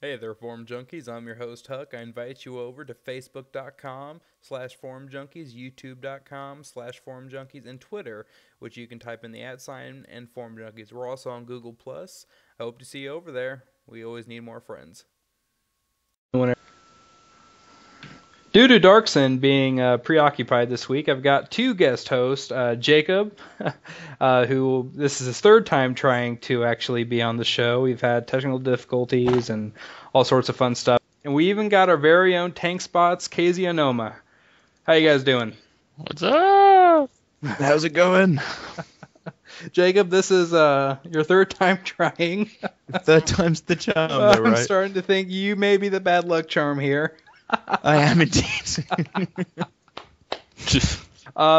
Hey there, Form Junkies. I'm your host, Huck. I invite you over to Facebook.com/ForumJunkies, YouTube.com/ForumJunkies, and Twitter, which you can type in the @ and Forum Junkies. We're also on Google+. I hope to see you over there. We always need more friends. Due to Darkson being preoccupied this week, I've got two guest hosts, Jacob, who this is his third time trying to actually be on the show. We've had technical difficulties and all sorts of fun stuff. And we even got our very own Tankspot's Kazey and Noma. How you guys doing? What's up? How's it going? Jacob, this is your third time trying. Third time's the charm, though, right? I'm starting to think you may be the bad luck charm here. I am indeed.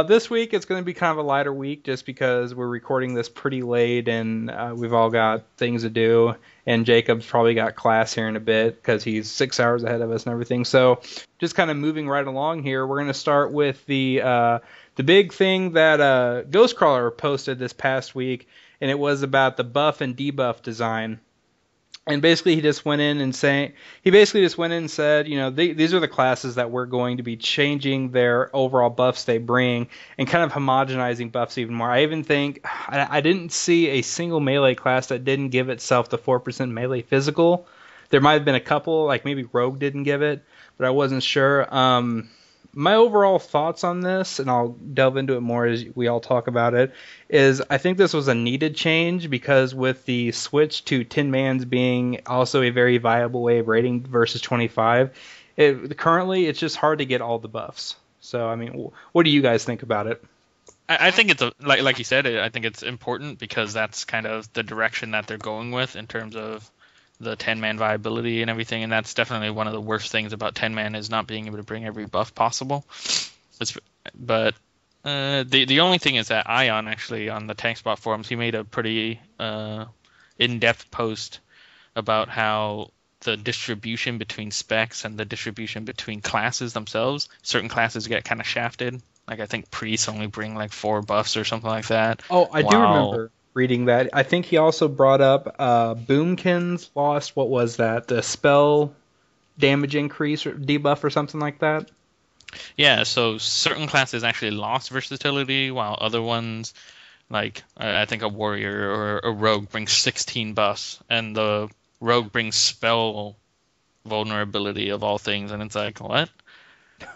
This week it's going to be kind of a lighter week just because we're recording this pretty late and we've all got things to do. And Jacob's probably got class here in a bit because he's 6 hours ahead of us and everything. So just kind of moving right along here, we're going to start with the big thing that GhostCrawler posted this past week, and it was about the buff and debuff design. And basically, he basically just went in and said, you know, these are the classes that we're going to be changing their overall buffs they bring and kind of homogenizing buffs even more. I even think I didn't see a single melee class that didn't give itself the 4% melee physical. There might have been a couple, like maybe Rogue didn't give it, but I wasn't sure. My overall thoughts on this, and I'll delve into it more as we all talk about it, is I think this was a needed change because with the switch to Tin Man's being also a very viable way of rating versus 25, currently it's just hard to get all the buffs. So, I mean, what do you guys think about it? I think it's like you said, I think it's important because that's kind of the direction that they're going with in terms of the 10-man viability and everything, and that's definitely one of the worst things about 10-man is not being able to bring every buff possible. But the only thing is that Ion actually on the Tankspot forums, he made a pretty in-depth post about how the distribution between specs and the distribution between classes themselves, certain classes get kind of shafted. Like I think priests only bring like 4 buffs or something like that. Oh, I do remember reading that. I think he also brought up Boomkins lost, what was that? The spell damage increase or debuff or something like that? Yeah, so certain classes actually lost versatility while other ones, like I think a warrior or a rogue brings 16 buffs and the rogue brings spell vulnerability of all things, and it's like, what?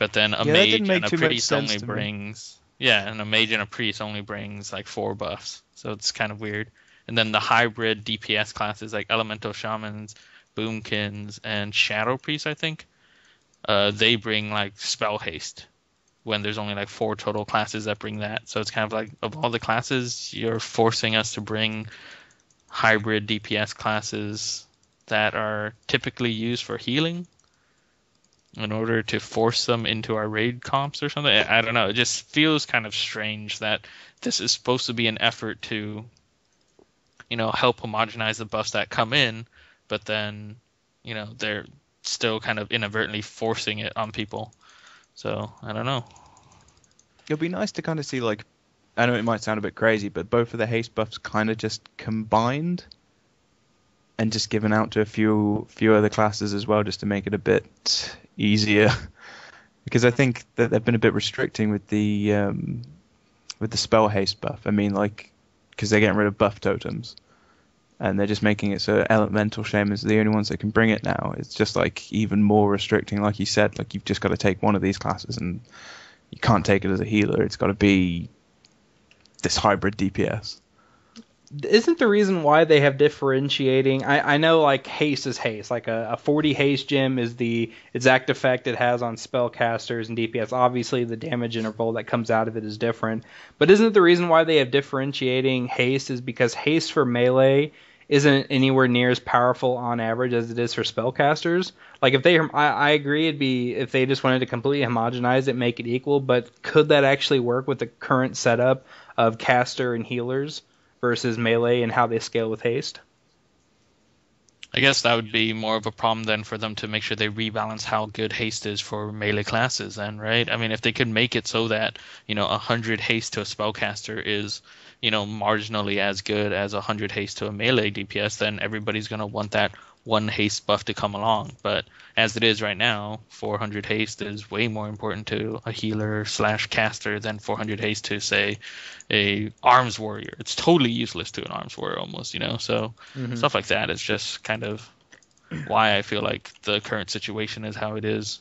But then a mage and a priest only brings... Yeah, and a mage and a priest only brings like 4 buffs. So it's kind of weird. And then the hybrid DPS classes like Elemental Shamans, Boomkins, and Shadow Priests, I think, they bring like Spell Haste when there's only like 4 total classes that bring that. So it's kind of like, of all the classes, you're forcing us to bring hybrid DPS classes that are typically used for healing in order to force them into our raid comps or something. I don't know. It just feels kind of strange that this is supposed to be an effort to, you know, help homogenize the buffs that come in, but then, you know, they're still kind of inadvertently forcing it on people. So, I don't know. It'll be nice to kind of see, like, I know it might sound a bit crazy, but both of the haste buffs kind of just combined and just given out to a few other classes as well, just to make it a bit easier. Because I think that they've been a bit restricting with the spell haste buff. I mean, like, because they're getting rid of buff totems, and they're just making it so elemental shamans are the only ones that can bring it now. It's just like even more restricting, like you said. Like you've just got to take one of these classes, and you can't take it as a healer. It's got to be this hybrid DPS. Isn't the reason why they have differentiating? I know like haste is haste. Like a 40 haste gem is the exact effect it has on spellcasters and DPS. Obviously, the damage interval that comes out of it is different. But isn't the reason why they have differentiating haste is because haste for melee isn't anywhere near as powerful on average as it is for spellcasters? Like if I agree it'd be if they just wanted to completely homogenize it, make it equal. But could that actually work with the current setup of caster and healers versus melee and how they scale with haste? I guess that would be more of a problem then for them to make sure they rebalance how good haste is for melee classes then, right? I mean, if they could make it so that, you know, 100 haste to a spellcaster is, you know, marginally as good as 100 haste to a melee DPS, then everybody's going to want that one haste buff to come along. But as it is right now, 400 haste is way more important to a healer / caster than 400 haste to, say, a arms warrior. It's totally useless to an arms warrior almost, So stuff like that is just kind of why I feel like the current situation is how it is.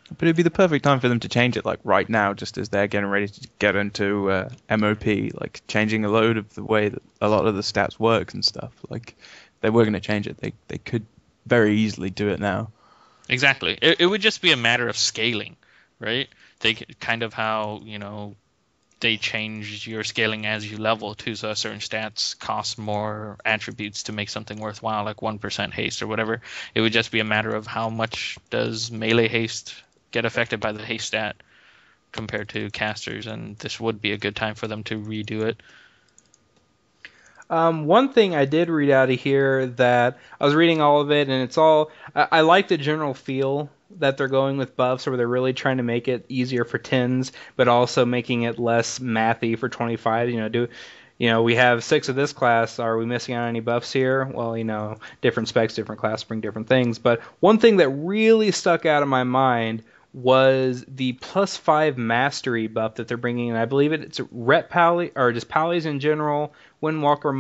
But it'd be the perfect time for them to change it, like right now, just as they're getting ready to get into MOP, like changing a load of the way that a lot of the stats work and stuff. Like, they were going to change it. They could very easily do it now. Exactly. It would just be a matter of scaling, right? They kind of how, they change your scaling as you level too, so certain stats cost more attributes to make something worthwhile, like 1% haste or whatever. It would just be a matter of how much does melee haste get affected by the haste stat compared to casters, and this would be a good time for them to redo it. One thing I did read out of here that I was reading all of it, and it's all I like the general feel that they're going with buffs, where they're really trying to make it easier for 10s, but also making it less mathy for 25. We have 6 of this class. Are we missing out on any buffs here? Well, different specs, different classes bring different things. But one thing that really stuck out of my mind was the +5 mastery buff that they're bringing in. I believe it's Ret Pally, or just Pallies in general, Windwalker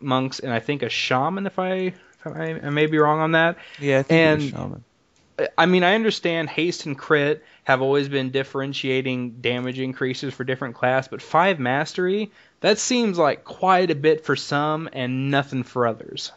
monks, and I think a shaman, if I may be wrong on that. Yeah, I think it was shaman. I mean, I understand haste and crit have always been differentiating damage increases for different class, but 5 mastery, that seems like quite a bit for some and nothing for others.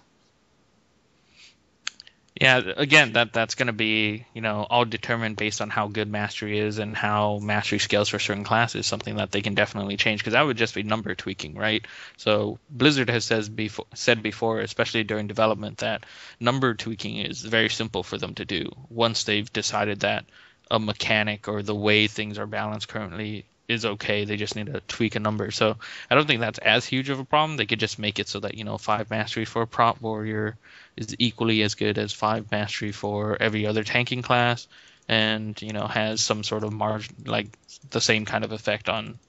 Yeah, again, that's going to be, all determined based on how good mastery is and how mastery scales for certain classes, something that they can definitely change, because that would just be number tweaking, right? So Blizzard has said before, especially during development, that number tweaking is very simple for them to do once they've decided that a mechanic or the way things are balanced currently is okay. They just need to tweak a number. So I don't think that's as huge of a problem. They could just make it so that 5 mastery for a prop warrior is equally as good as 5 mastery for every other tanking class, and has some sort of margin, like the same kind of effect on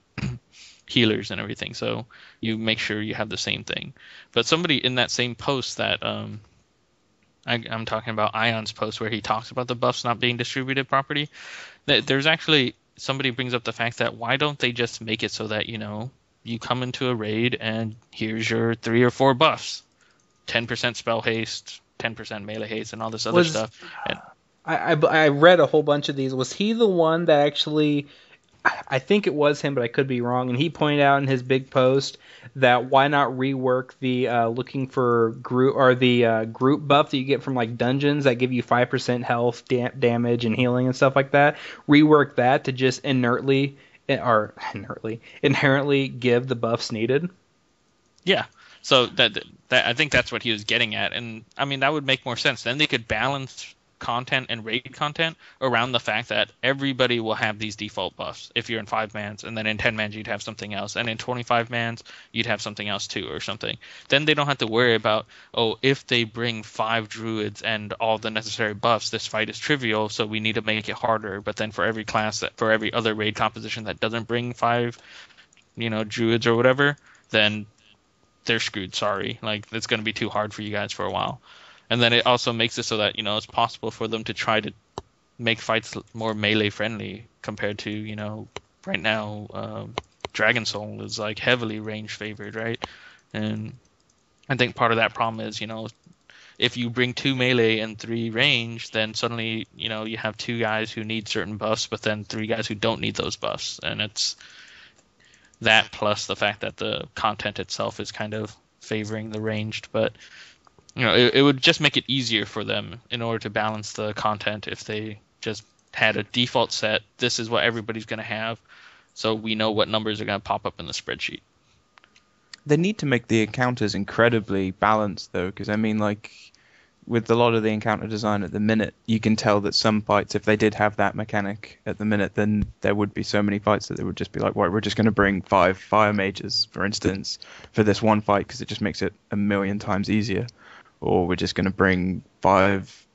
healers and everything. So you make sure you have the same thing. But somebody in that same post that I'm talking about, Ion's post, where he talks about the buffs not being distributed properly, there's actually somebody brings up the fact that why don't they just make it so that you come into a raid and here's your 3 or 4 buffs, 10% spell haste, 10% melee haste, and all this other stuff. And I read a whole bunch of these. Was he the one that actually? I think it was him, but I could be wrong. And he pointed out in his big post that why not rework the looking for group, or the group buff that you get from like dungeons that give you 5% health, damage, and healing and stuff like that. Rework that to just inherently give the buffs needed. Yeah. So that I think that's what he was getting at, and I mean that would make more sense. Then they could balance content and raid content around the fact that everybody will have these default buffs. If you're in 5 mans, and then in 10 mans you'd have something else, and in 25 mans you'd have something else too, or something. Then they don't have to worry about, if they bring 5 druids and all the necessary buffs, this fight is trivial, so we need to make it harder. But then for every class, for every other raid composition that doesn't bring 5, druids or whatever, then they're screwed. Sorry, like it's going to be too hard for you guys for a while. And then it also makes it so that it's possible for them to try to make fights more melee friendly compared to right now Dragon Soul is like heavily range favored, right? And I think part of that problem is if you bring 2 melee and 3 range, then suddenly you have 2 guys who need certain buffs, but then 3 guys who don't need those buffs, and it's that plus the fact that the content itself is kind of favoring the ranged. But it would just make it easier for them in order to balance the content if they just had a default set. This is what everybody's going to have, so we know what numbers are going to pop up in the spreadsheet. They need to make the encounters incredibly balanced, though, because I mean, like, with a lot of the encounter design at the minute, you can tell that some fights, if they did have that mechanic at the minute, then there would be so many fights that they would just be like, right, we're just going to bring 5 fire mages, for instance, for this one fight, because it just makes it a million times easier. Or we're just going to bring 5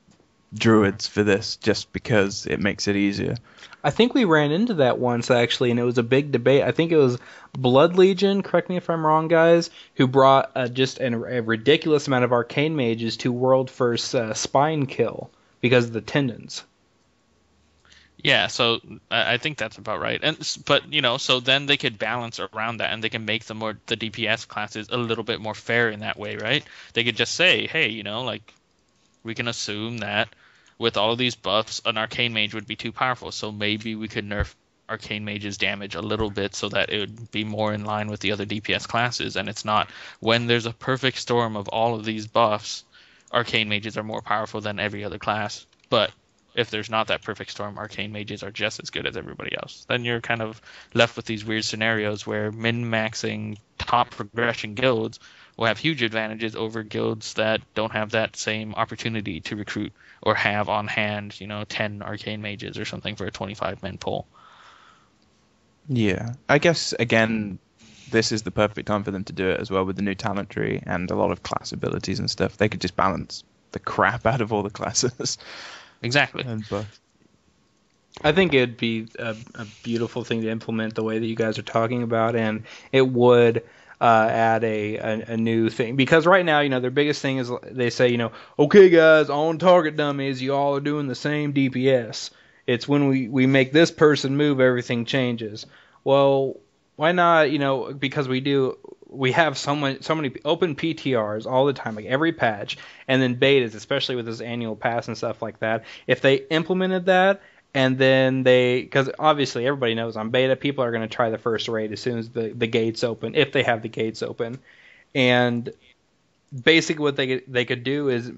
druids for this just because it makes it easier. I think we ran into that once actually, and it was a big debate. I think it was Blood Legion, correct me if I'm wrong, guys, who brought just a ridiculous amount of arcane mages to world first spine kill because of the tendons. Yeah, so I think that's about right. But so then they could balance around that, and they can make the DPS classes a little bit more fair in that way, right? They could just say, hey, like we can assume that with all of these buffs, an arcane mage would be too powerful, so maybe we could nerf arcane mage's damage a little bit so that it would be more in line with the other DPS classes, and it's not. When there's a perfect storm of all of these buffs, arcane mages are more powerful than every other class. But if there's not that perfect storm, arcane mages are just as good as everybody else. Then you're kind of left with these weird scenarios where min-maxing top progression guilds will have huge advantages over guilds that don't have that same opportunity to recruit or have on hand, 10 arcane mages or something for a 25-man pool. Yeah, I guess, again, this is the perfect time for them to do it as well with the new talent tree and a lot of class abilities and stuff. They could just balance the crap out of all the classes. Exactly. I think it'd be a beautiful thing to implement the way that you guys are talking about, and it would add a new thing. Because right now, their biggest thing is they say, okay, guys, on target dummies, you all are doing the same DPS. It's when we make this person move, everything changes. Well, why not, because we have so many open PTRs all the time, like every patch, and then betas, especially with this annual pass and stuff like that. If they implemented that, and then because obviously everybody knows on beta, people are going to try the first raid as soon as the gates open, if they have the gates open. And basically what they could do is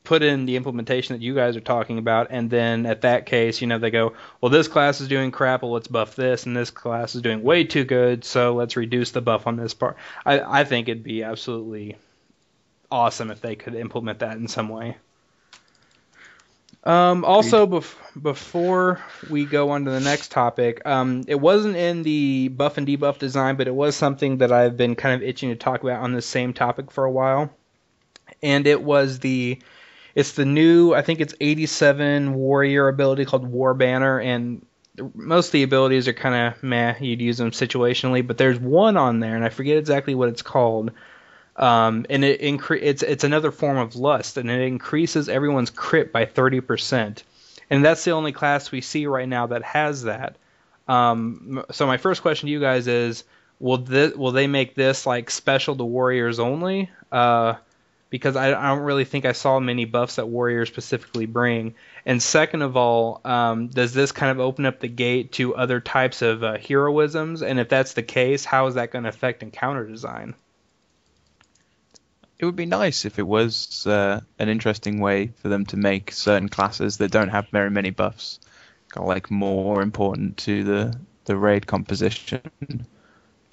put in the implementation that you guys are talking about, and then at that case, they go, well, this class is doing crap, well, let's buff this, and this class is doing way too good, so let's reduce the buff on this part. I think it'd be absolutely awesome if they could implement that in some way. Also, before we go on to the next topic, it wasn't in the buff and debuff design, but it was something that I've been kind of itching to talk about on the same topic for a while. And it's the new, I think it's 87 warrior ability called War Banner, and most of the abilities are kind of meh, you'd use them situationally, but there's one on there, and I forget exactly what it's called. And it's another form of lust, and it increases everyone's crit by 30%. And that's the only class we see right now that has that. So my first question to you guys is, will they make this like special to warriors only? Because I don't really think I saw many buffs that warriors specifically bring. And second of all, does this kind of open up the gate to other types of heroisms? And if that's the case, how is that going to affect encounter design? It would be nice if it was an interesting way for them to make certain classes that don't have very many buffs kind of like more important to the raid composition.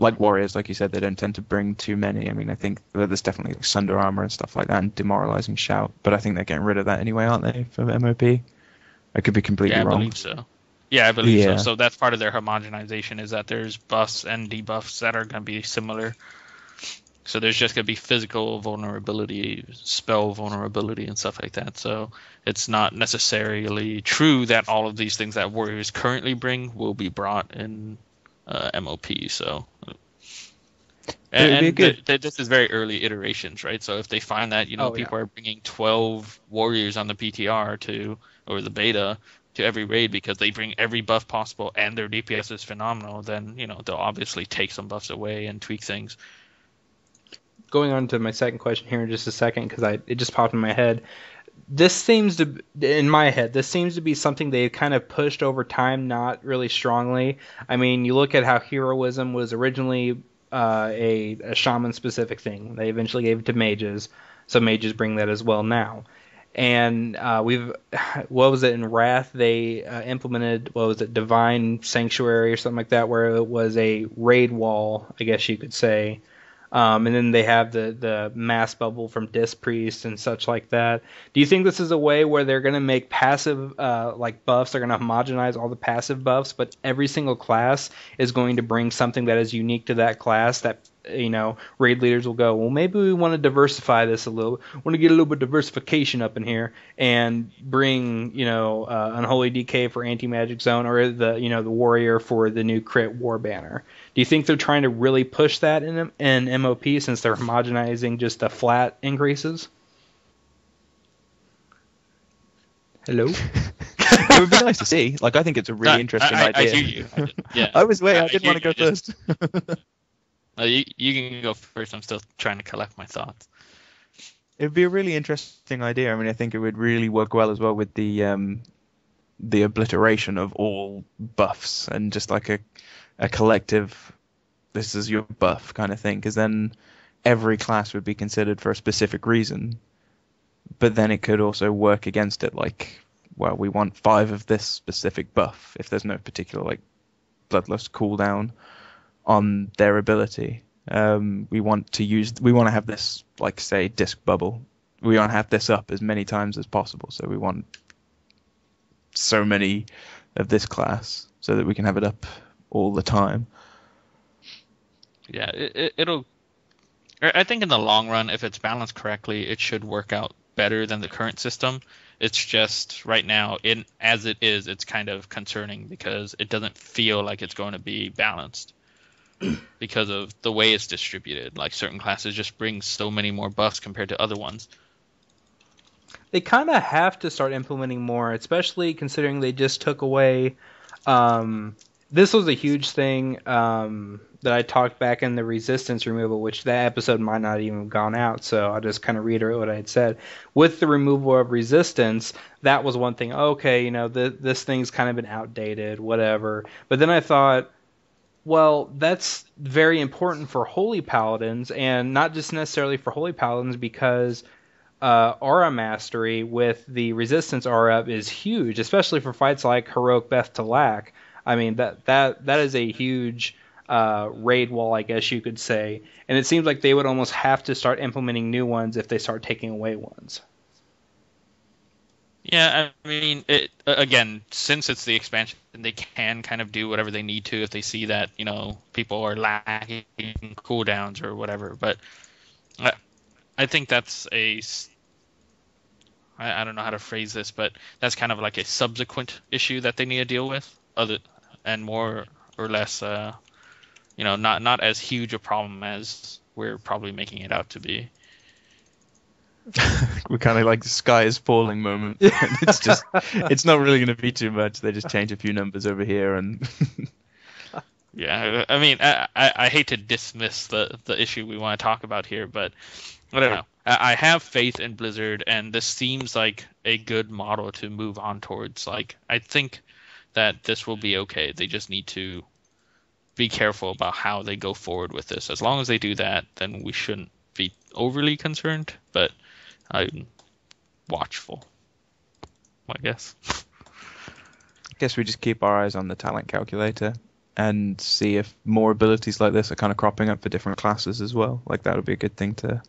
Like warriors, like you said, they don't tend to bring too many. I mean, I think there's definitely like Sunder Armor and stuff like that, and Demoralizing Shout, but I think they're getting rid of that anyway, aren't they, for MOP? I could be completely wrong. I believe so. Yeah, I believe so. So that's part of their homogenization, is that there's buffs and debuffs that are going to be similar. So there's just going to be physical vulnerability, spell vulnerability, and stuff like that. So it's not necessarily true that all of these things that warriors currently bring will be brought in MOP. So, and this is very early iterations, right? So if they find that people are bringing 12 warriors on the PTR or the beta to every raid because they bring every buff possible and their DPS is phenomenal, then they'll obviously take some buffs away and tweak things. Going on to my second question here in just a second, because it just popped in my head. This seems to be something they kind of pushed over time, not really strongly. I mean, you look at how heroism was originally a shaman-specific thing. They eventually gave it to mages, so mages bring that as well now. And what was it in Wrath? They implemented, Divine Sanctuary or something like that, where it was a raid wall, I guess you could say. And then they have the mass bubble from Disc Priest and such like that. Do you think this is a way where they're going to make passive buffs? They're going to homogenize all the passive buffs, but every single class is going to bring something that is unique to that class that raid leaders will go, well, maybe we want to diversify this a little. Want to get a little bit of diversification up in here and bring, Unholy DK for Anti-Magic Zone, or the Warrior for the new Crit War Banner. Do you think they're trying to really push that in MOP since they're homogenizing just the flat increases? Hello? It would be nice to see. Like, I think it's a really interesting idea. I hear you. Yeah. I didn't want to go first. You can go first. I'm still trying to collect my thoughts. It would be a really interesting idea. I mean, I think it would really work well as well with the obliteration of all buffs and just like a collective, this is your buff kind of thing, because then every class would be considered for a specific reason. But then it could also work against it, like, well, we want 5 of this specific buff if there's no particular, like, bloodlust cooldown on their ability. We want to have this, like, say, disc bubble. We want to have this up as many times as possible, so we want so many of this class so that we can have it up all the time. Yeah, it'll... I think in the long run, if it's balanced correctly, it should work out better than the current system. It's just right now, as it is, it's kind of concerning because it doesn't feel like it's going to be balanced because of the way it's distributed. Like, certain classes just bring so many more buffs compared to other ones. They kind of have to start implementing more, especially considering they just took away... this was a huge thing that I talked back in the resistance removal, which that episode might not even have gone out, so I'll just kind of reiterate what I had said. With the removal of resistance, that was one thing. Okay, this thing's kind of been outdated, whatever. But then I thought, well, that's very important for Holy Paladins, and not just necessarily for Holy Paladins, because aura mastery with the resistance aura up is huge, especially for fights like Heroic Beth Talak. I mean, that is a huge raid wall, I guess you could say. And it seems like they would almost have to start implementing new ones if they start taking away ones. Yeah, I mean, again, since it's the expansion, they can kind of do whatever they need to if they see that, people are lacking cooldowns or whatever. But I think that's I don't know how to phrase this, but that's kind of like a subsequent issue that they need to deal with, and more or less, not as huge a problem as we're probably making it out to be. We're kind of like the sky is falling moment. It's not really going to be too much. They just change a few numbers over here and. Yeah, I mean, I hate to dismiss the issue we want to talk about here, but I don't know. I have faith in Blizzard, and this seems like a good model to move on towards. Like, I think that this will be okay. They just need to be careful about how they go forward with this. As long as they do that, then we shouldn't be overly concerned, but I'm watchful, I guess. I guess we just keep our eyes on the talent calculator and see if more abilities like this are kind of cropping up for different classes as well. Like, that would be a good thing to...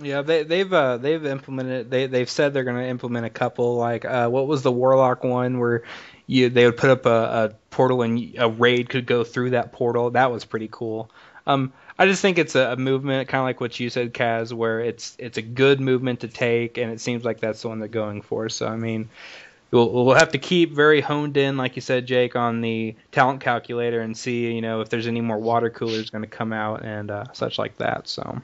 Yeah, they've implemented. They've said they're going to implement a couple. Like, what was the Warlock one where they would put up a portal and a raid could go through that portal? That was pretty cool. I just think it's a movement, kind of like what you said, Kaz, where it's a good movement to take, and it seems like that's the one they're going for. So, I mean, we'll have to keep very honed in, like you said, Jake, on the talent calculator and see, if there's any more water coolers going to come out and such like that. So.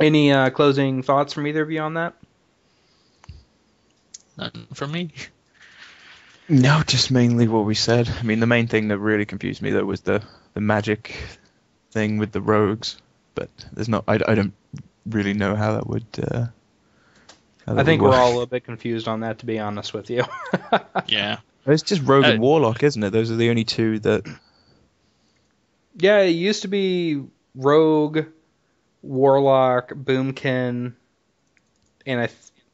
Any closing thoughts from either of you on that? Nothing from me. No, just mainly what we said. I mean, the main thing that really confused me, though, was the magic thing with the rogues. But there's not. I don't really know how that would. I think we're all a little bit confused on that, to be honest with you. Yeah. It's just rogue and warlock, isn't it? Those are the only two that. Yeah, it used to be rogue, warlock, boomkin, and I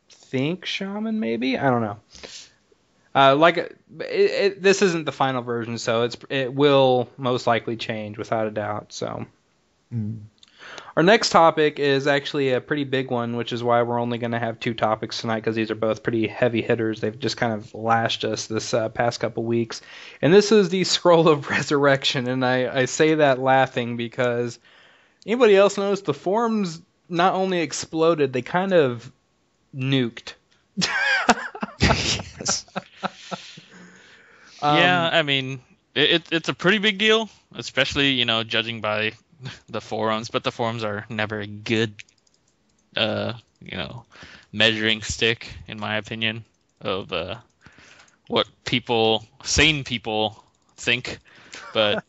think shaman, maybe? I don't know. This isn't the final version, so it will most likely change without a doubt. So, Our next topic is actually a pretty big one, which is why we're only going to have 2 topics tonight, because these are both pretty heavy hitters. They've just kind of lashed us this past couple weeks, and this is the Scroll of Resurrection. And I say that laughing because Anybody else notice the forums not only exploded, they kind of nuked. Yes. Yeah, I mean, it's a pretty big deal, especially, judging by the forums, but the forums are never a good, measuring stick, in my opinion, of what sane people think. But,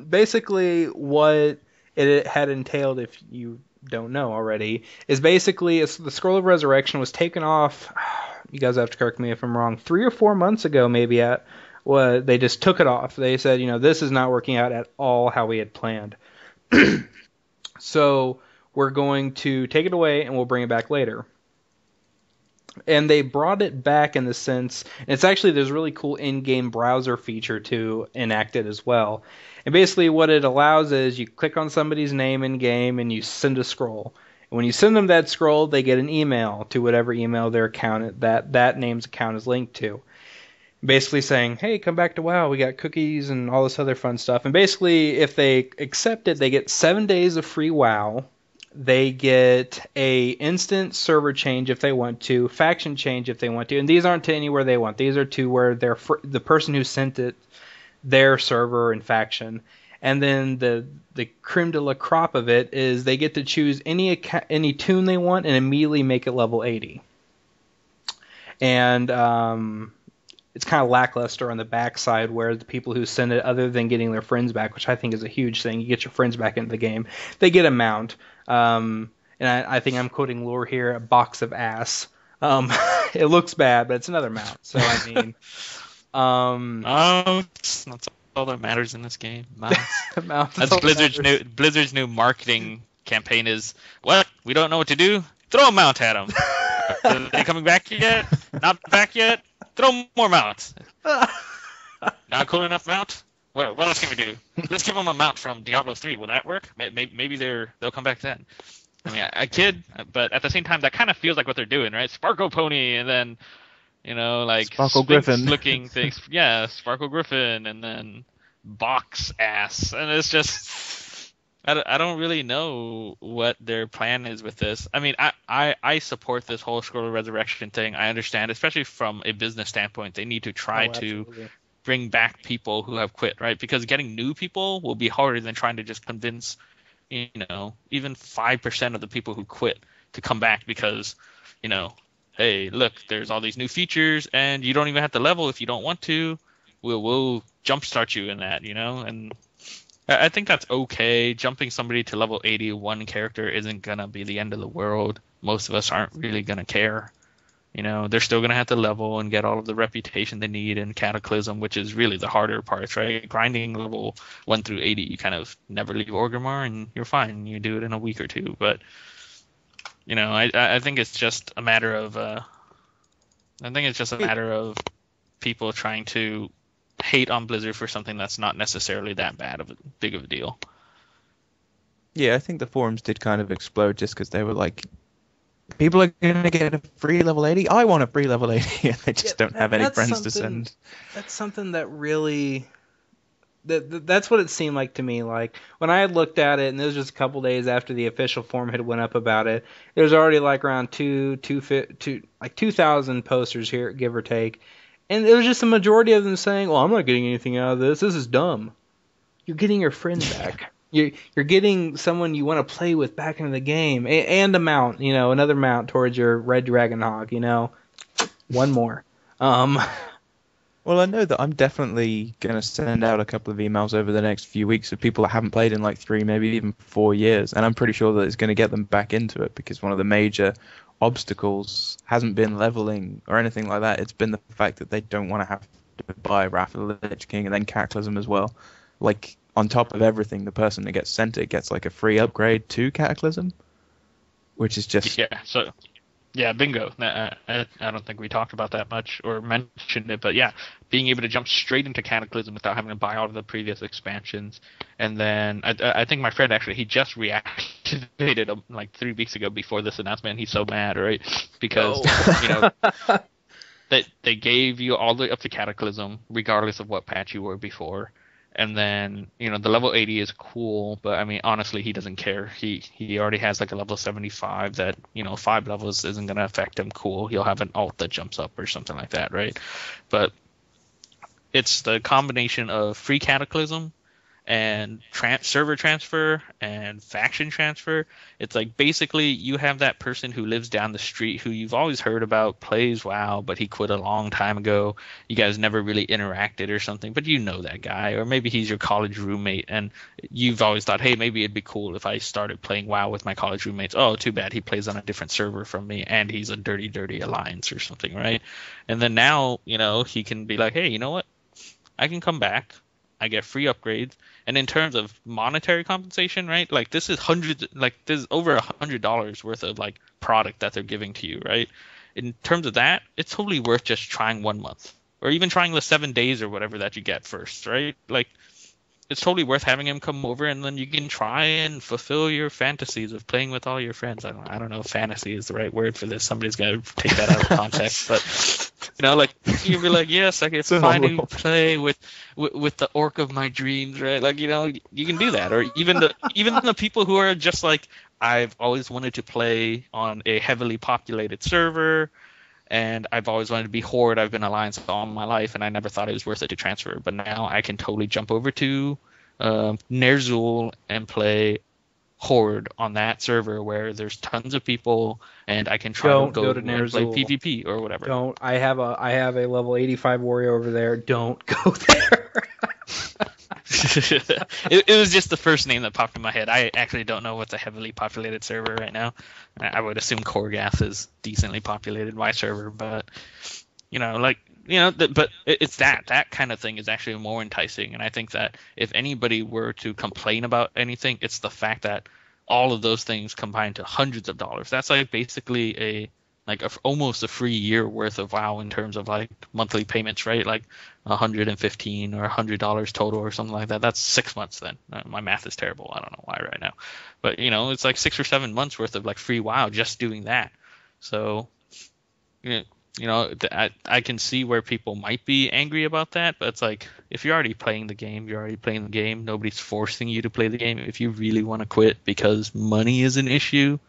Basically, what it had entailed, if you don't know already, is basically the Scroll of Resurrection was taken off. You guys have to correct me if I'm wrong. 3 or 4 months ago, maybe they just took it off. They said, this is not working out at all how we had planned. So we're going to take it away and we'll bring it back later. And they brought it back in the sense, and there's a really cool in-game browser feature to enact it as well. And basically what it allows is you click on somebody's name in-game and you send a scroll. And when you send them that scroll, they get an email to whatever email their account, that name's account is linked to. Basically saying, hey, come back to WoW, we got cookies and all this other fun stuff. And basically, if they accept it, they get 7 days of free WoW. They get a instant server change if they want to, faction change if they want to, and these aren't to anywhere they want. These are to where the person who sent it, their server and faction. And then the creme de la crop of it is they get to choose any tune they want and immediately make it level 80. And it's kind of lackluster on the backside where the people who send it, other than getting their friends back, which I think is a huge thing, you get your friends back into the game, they get a mount. And I think I'm quoting lore here, a box of ass. It looks bad, but it's another mount. So, I mean... that's all that matters in this game. Mounts. That's Blizzard's new marketing campaign is, what? We don't know what to do? Throw a mount at them. Are they coming back yet? Not back yet? Throw more mounts. Not cool enough mount? What else can we do? Let's give them a mount from Diablo 3. Will that work? Maybe they'll come back then. I mean, I kid, but at the same time, that kind of feels like what they're doing, right? Sparkle Pony, and then, like Sparkle Griffin looking things. Yeah, Sparkle Griffin, and then Box Ass, and it's just, I don't really know what their plan is with this. I mean, I support this whole Scroll of Resurrection thing. I understand, especially from a business standpoint, they need to try to bring back people who have quit, right? Because getting new people will be harder than trying to just convince, even 5% of the people who quit to come back because, hey, look, there's all these new features and you don't even have to level if you don't want to. We'll jumpstart you in that, and I think that's okay. Jumping somebody to level 80, one character isn't going to be the end of the world. Most of us aren't really going to care. They're still going to have to level and get all of the reputation they need in Cataclysm, which is really the harder parts, right? Grinding level 1 through 80, you kind of never leave Orgrimmar and you're fine. You do it in a week or two. But, I think it's just a matter of people trying to hate on Blizzard for something that's not necessarily that big of a deal. Yeah, I think the forums did kind of explode just because they were like, people are going to get a free level 80. I want a free level 80. And they just don't have any friends to send. That's something that really... That's what it seemed like to me. Like, when I had looked at it, and it was just a couple days after the official forum had went up about it, there was already like around 2,000 posters here, give or take. And it was just a majority of them saying, well, I'm not getting anything out of this. This is dumb. You're getting your friends back. You're getting someone you want to play with back into the game, and a mount, another mount towards your Red Dragon Hog, one more. Well, I know that I'm definitely going to send out a couple of emails over the next few weeks of people that haven't played in like 3, maybe even 4 years, and I'm pretty sure that it's going to get them back into it because one of the major obstacles hasn't been leveling or anything like that. It's been the fact that they don't want to have to buy Wrath of the Lich King and then Cataclysm as well. Like, on top of everything, the person that gets sent it gets like a free upgrade to Cataclysm, which is just... Yeah, bingo. I don't think we talked about that much or mentioned it, but yeah, being able to jump straight into Cataclysm without having to buy all of the previous expansions. And then I think my friend actually, he just reactivated like 3 weeks ago before this announcement. He's so mad, right? Because, they gave you all the way up to Cataclysm, regardless of what patch you were before. And then, the level 80 is cool, but I mean, honestly, he doesn't care. He already has like a level 75 that, 5 levels isn't going to affect him. Cool. He'll have an alt that jumps up or something like that, right? But it's the combination of free Cataclysm and server transfer and faction transfer. It's like basically you have that person who lives down the street who you've always heard about, plays WoW, but he quit a long time ago. You guys never really interacted or something, but you know that guy. Or maybe he's your college roommate and you've always thought, hey, maybe it'd be cool if I started playing WoW with my college roommates. Oh, too bad, he plays on a different server from me and he's a dirty alliance or something, right? And then now, he can be like, hey, you know what? I can come back. I get free upgrades, and in terms of monetary compensation, right? Like this is over $100 worth of like product that they're giving to you, right? In terms of that, it's totally worth just trying 1 month, or even trying the 7 days or whatever that you get first, right? Like it's totally worth having him come over, and then you can try and fulfill your fantasies of playing with all your friends. I don't know if fantasy is the right word for this. Somebody's gonna take that out of context, but like you'd be like, yes, I can finally play with the orc of my dreams, right? Like you can do that, or even the people who are just like, I've always wanted to play on a heavily populated server. And I've always wanted to be Horde. I've been Alliance all my life, and I never thought it was worth it to transfer. But now I can totally jump over to Ner'zhul and play Horde on that server where there's tons of people, and I can try to go to Ner'zhul, play PvP or whatever. Don't. I have a level 85 warrior over there. Don't go there. It was just the first name that popped in my head. I actually don't know what's a heavily populated server right now. I would assume Korgath is decently populated by server, but but it's that kind of thing is actually more enticing. And I think that if anybody were to complain about anything, it's the fact that all of those things combine to hundreds of dollars. That's like basically almost a free year worth of WoW in terms of like monthly payments, right? Like $115 or $100 total or something like that. That's 6 months then. My math is terrible. I don't know why right now, but it's like 6 or 7 months worth of like free WoW just doing that. So, I can see where people might be angry about that, but it's like, if you're already playing the game, you're already playing the game. Nobody's forcing you to play the game. If you really want to quit because money is an issue,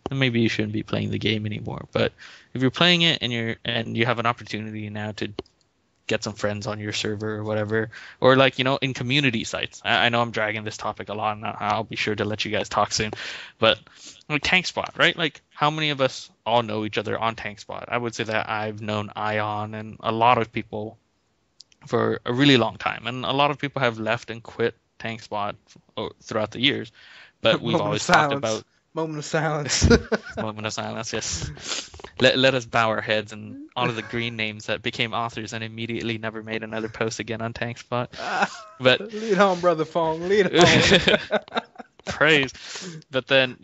then maybe you shouldn't be playing the game anymore. But if you're playing it and you have an opportunity now to get some friends on your server or whatever, or like in community sites. I know I'm dragging this topic a lot, and I'll be sure to let you guys talk soon. But like Tankspot, right? Like how many of us all know each other on Tankspot? I would say that I've known Ion and a lot of people for a really long time, and a lot of people have left and quit Tankspot throughout the years. But we've always talked about. Moment of silence. Moment of silence, yes. Let us bow our heads, and all of the green names that became authors and immediately never made another post again on Tankspot. But lead on, Brother Fong. Lead on. Praise. But then,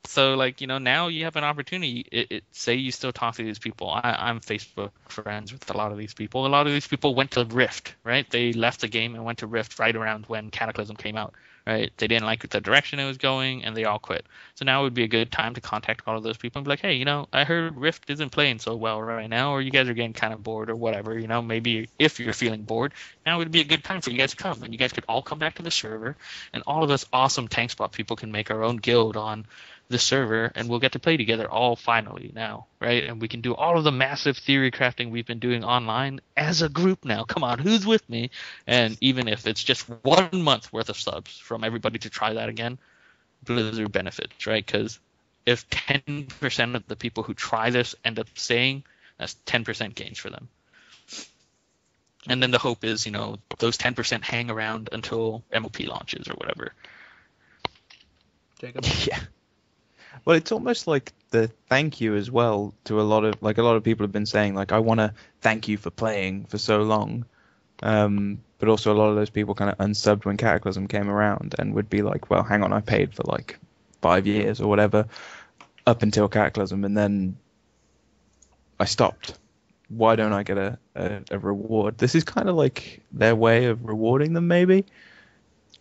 so like, now you have an opportunity. Say you still talk to these people. I'm Facebook friends with a lot of these people. A lot of these people went to Rift, right? They left the game and went to Rift right around when Cataclysm came out. Right? They didn't like the direction it was going, and they all quit. So now would be a good time to contact all of those people and be like, hey, I heard Rift isn't playing so well right now, or you guys are getting kind of bored or whatever. Maybe if you're feeling bored, now would be a good time for you guys to come, and you guys could all come back to the server, and all of us awesome Tankspot people can make our own guild on the server, and we'll get to play together all finally now, right? And we can do all of the massive theory crafting we've been doing online as a group now. Come on, who's with me? And even if it's just 1 month worth of subs from everybody to try that again, Blizzard benefits, right? Because if 10% of the people who try this end up staying, that's 10% gains for them. And then the hope is, those 10% hang around until MOP launches or whatever. Jacob? Yeah. Well, it's almost like the thank you as well to a lot of people have been saying, like, I want to thank you for playing for so long. But also a lot of those people kind of unsubbed when Cataclysm came around and would be like, well, hang on, I paid for like 5 years or whatever up until Cataclysm, and then I stopped. Why don't I get a reward? This is kind of like their way of rewarding them, maybe?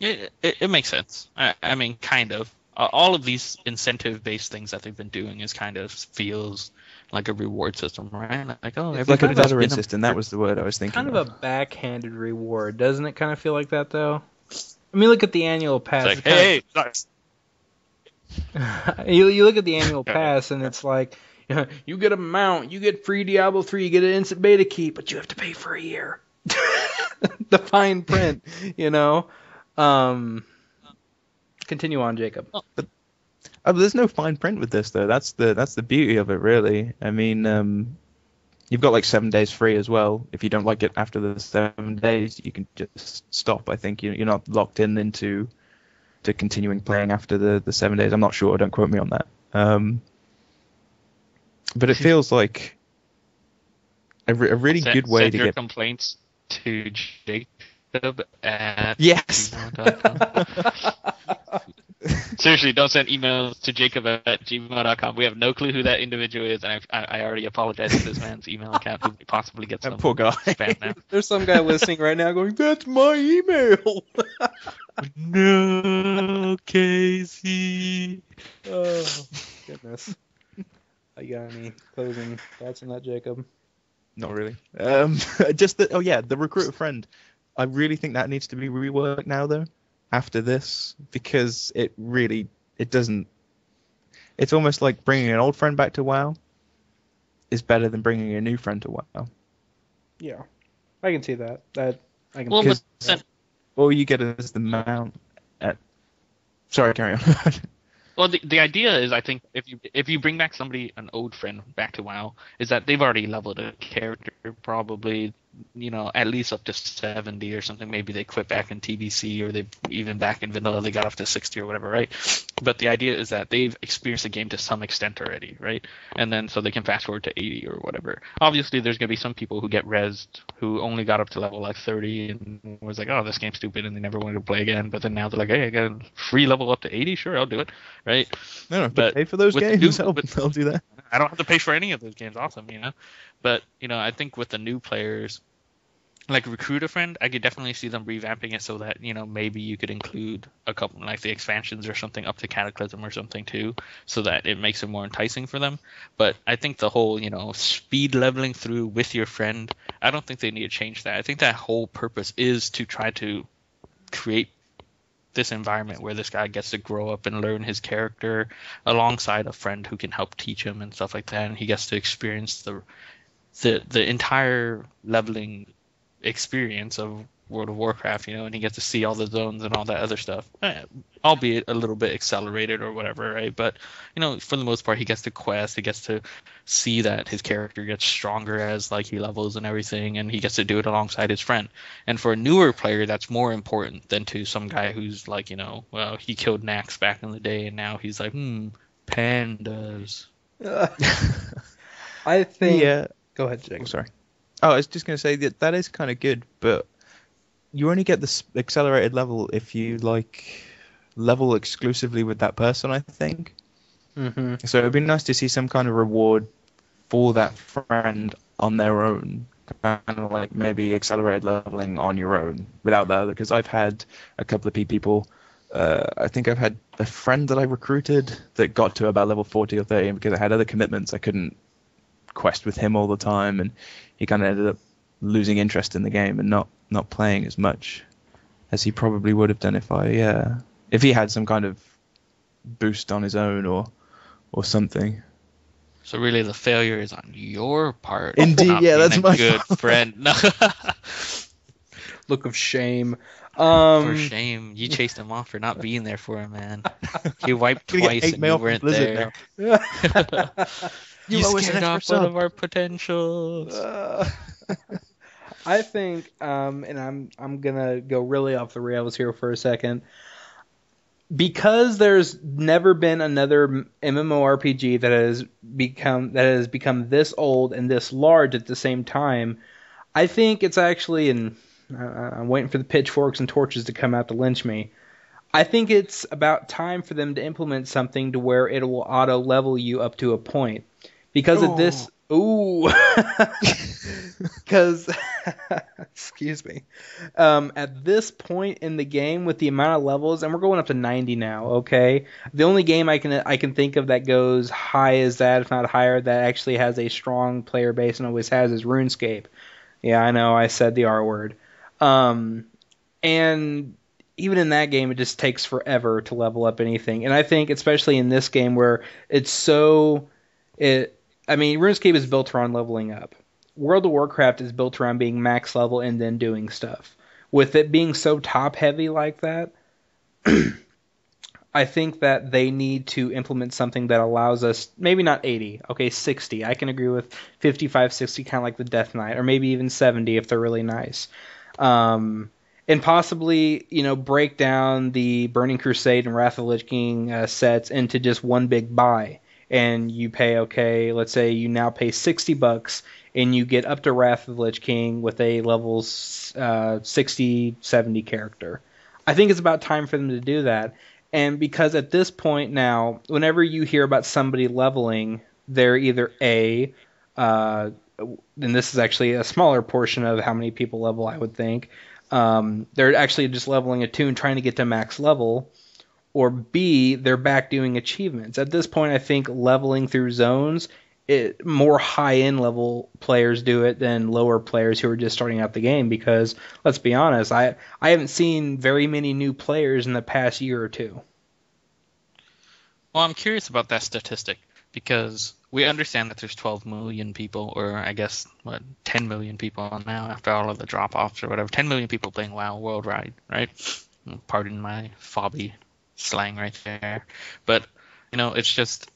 It makes sense. I mean, kind of. all of these incentive-based things that they've been doing is kind of feels like a reward system, right? Like, oh, It's like a everybody that's veteran been system. That was the word I was thinking. Kind of a backhanded reward, doesn't it? Kind of feel like that, though. I mean, look at the annual pass. It's like, hey, nice. You look at the annual pass, and it's like, you get a mount, you get free Diablo 3, you get an instant beta key, but you have to pay for a year. The fine print, you know. Continue on, Jacob. But there's no fine print with this, though. That's the beauty of it, really. I mean, you've got like 7 days free as well. If you don't like it after the 7 days, you can just stop. I think you're not locked into continuing playing after the 7 days. I'm not sure. Don't quote me on that. But it feels like a really good way to your get complaints to Jacob at yes. gmail.com. Seriously, don't send emails to Jacob at gmail.com. We have no clue who that individual is, and I already apologize for this man's email account who possibly gets some poor guy. spam now. There's some guy listening right now going, "That's my email." No, Kazey. Oh goodness. You got any closing thoughts on that, Jacob? Not really. Just that. Oh yeah, the recruiter friend. I really think that needs to be reworked now, though. After this, because it doesn't. It's almost like bringing an old friend back to WoW is better than bringing a new friend to WoW. Yeah, I can see that. I can. Well, see but Or you get it as the mount at. Sorry, carry on. Well, the idea is, I think, if you bring back an old friend back to WoW, is that they've already leveled a character, probably, at least up to 70 or something. Maybe they quit back in TBC, or they even back in vanilla they got up to 60 or whatever, right? But the idea is that they've experienced the game to some extent already, right? And then so they can fast forward to 80 or whatever. Obviously, there's going to be some people who get rezzed who only got up to level like 30 and was like, oh, this game's stupid, and they never wanted to play again. But then now they're like, hey, I got a free level up to 80, sure, I'll do it, right? No, but pay for those games. I'll do that. I don't have to pay for any of those games. Awesome, But I think with the new players, like Recruit a Friend, I could definitely see them revamping it so that maybe you could include a couple like the expansions or something up to Cataclysm or something too, so that it makes it more enticing for them. But I think the whole speed leveling through with your friend, I don't think they need to change that. I think that whole purpose is to try to create this environment where this guy gets to grow up and learn his character alongside a friend who can help teach him and stuff like that, and he gets to experience the entire leveling experience of World of Warcraft, and he gets to see all the zones and all that other stuff, albeit a little bit accelerated or whatever, right? But for the most part, he gets to quest, he gets to see that his character gets stronger as he levels and everything, and he gets to do it alongside his friend. And for a newer player, that's more important than to some guy who's well, he killed Nax back in the day, and now he's like, pandas. I think. Yeah. Go ahead, Jake. Oh, sorry. Oh, I was just going to say that is kind of good, but you only get this accelerated level if you level exclusively with that person, I think. Mm-hmm. So it'd be nice to see some kind of reward for that friend on their own, kind of like maybe accelerated leveling on your own without the other. Because I've had a couple of people. I think I've had a friend that I recruited that got to about level 40 or 30, and because I had other commitments, I couldn't quest with him all the time, and he kind of ended up losing interest in the game and not playing as much as he probably would have done if he had some kind of boost on his own or something. So really, the failure is on your part. Indeed, not yeah, being that's a my good friend. No. Look of shame. For shame, you chased him off for not being there for him, man. He wiped twice and you weren't there. You scared off one of our potentials. I think, and I'm gonna go really off the rails here for a second, because there's never been another MMORPG that has become this old and this large at the same time. I think it's actually, and I'm waiting for the pitchforks and torches to come out to lynch me. I think it's about time for them to implement something to where it will auto level you up to a point. Because of this, because Excuse me. At this point in the game, with the amount of levels, and we're going up to 90 now. Okay, the only game I can think of that goes high as that, if not higher, that actually has a strong player base and always has is RuneScape. Yeah, I know I said the R word. And even in that game, it just takes forever to level up anything. And I think, especially in this game where it's so, RuneScape is built around leveling up. World of Warcraft is built around being max level and then doing stuff. With it being so top heavy like that, I think that they need to implement something that allows us, maybe not 80, okay, 60. I can agree with 55, 60, kind of like the Death Knight, or maybe even 70 if they're really nice. And possibly, break down the Burning Crusade and Wrath of the Lich King sets into just one big buy. And you pay, okay, let's say you now pay $60 and you get up to Wrath of the Lich King with a level 60, 70 character. I think it's about time for them to do that. And because at this point now, whenever you hear about somebody leveling, they're either and this is actually a smaller portion of how many people level, I would think, they're actually just leveling a tune trying to get to max level, or B, they're back doing achievements. At this point, I think leveling through zones, more high-end level players do it than lower players who are just starting out the game, because, let's be honest, I haven't seen very many new players in the past year or two. Well, I'm curious about that statistic, because we understand that there's 12 million people, or I guess, 10 million people now after all of the drop-offs or whatever. 10 million people playing WoW worldwide, right? Pardon my fobby slang right there. But, it's just...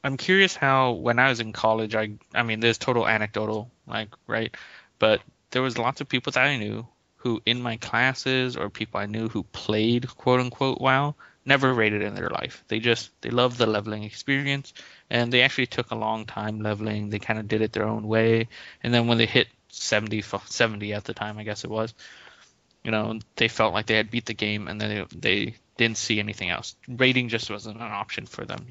I'm curious how, when I was in college, I mean, there's total anecdotal, right? But there was lots of people that I knew who, in my classes, or people I knew who played, quote-unquote, WoW, never raided in their life. They loved the leveling experience, and they actually took a long time leveling. They kind of did it their own way. And then when they hit 70 at the time, I guess it was, they felt like they had beat the game, and then they didn't see anything else. Raiding just wasn't an option for them,